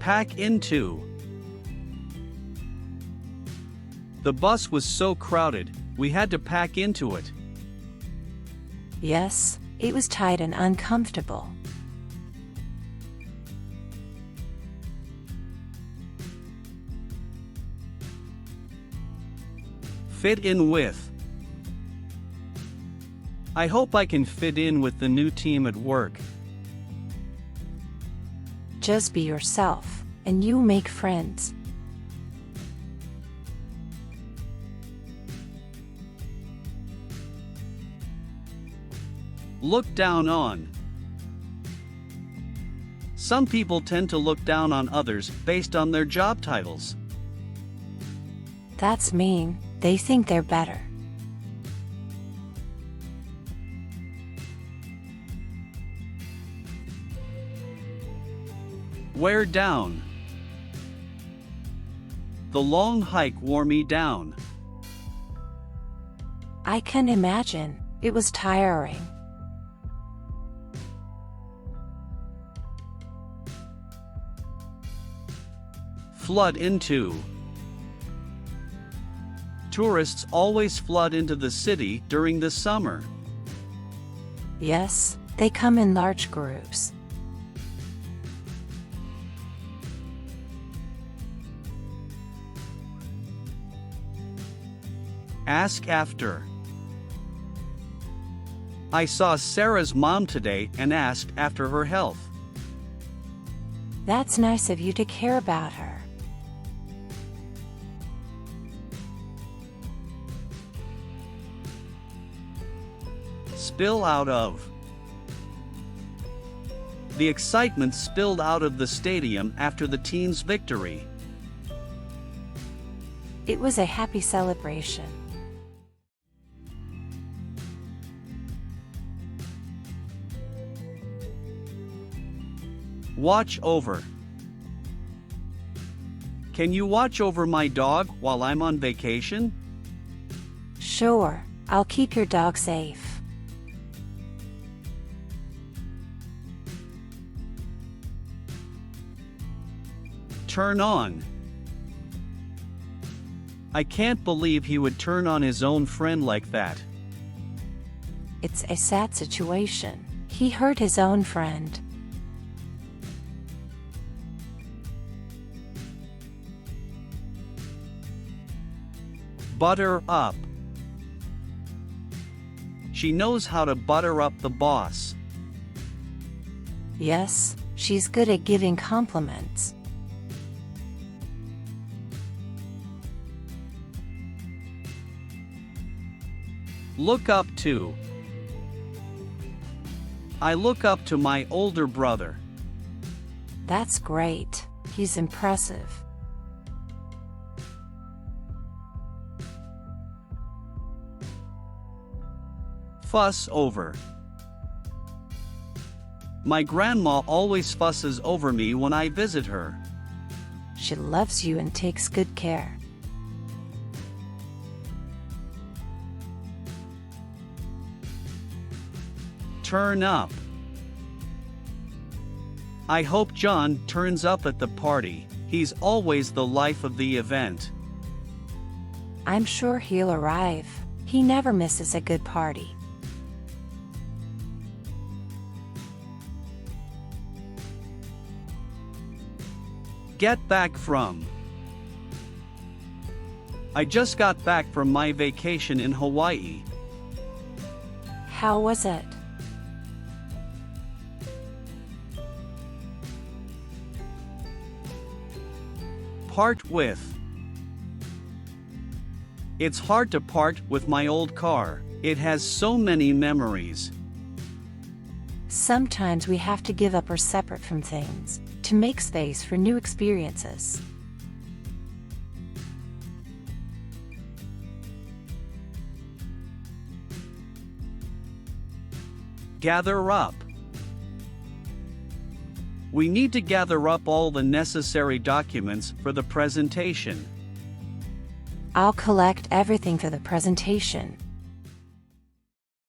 Pack into. The bus was so crowded, we had to pack into it. Yes, it was tight and uncomfortable. Fit in with. I hope I can fit in with the new team at work. Just be yourself, and you'll make friends. Look down on. Some people tend to look down on others based on their job titles. That's mean. They think they're better. Wear down. The long hike wore me down. I can imagine. It was tiring. Flood into. Tourists always flood into the city during the summer. Yes, they come in large groups. Ask after. I saw Sarah's mom today and asked after her health. That's nice of you to care about her. Spill out of. The excitement spilled out of the stadium after the team's victory. It was a happy celebration. Watch over. Can you watch over my dog while I'm on vacation? Sure, I'll keep your dog safe. Turn on. I can't believe he would turn on his own friend like that. It's a sad situation. He hurt his own friend. Butter up. She knows how to butter up the boss. Yes, she's good at giving compliments. Look up to. I look up to my older brother. That's great. He's impressive. Fuss over. My grandma always fusses over me when I visit her. She loves you and takes good care. Turn up. I hope John turns up at the party. He's always the life of the event. I'm sure he'll arrive. He never misses a good party. Get back from. I just got back from my vacation in Hawaii. How was it? Part with. It's hard to part with my old car. It has so many memories. Sometimes we have to give up or separate from things to make space for new experiences. Gather up. We need to gather up all the necessary documents for the presentation. I'll collect everything for the presentation.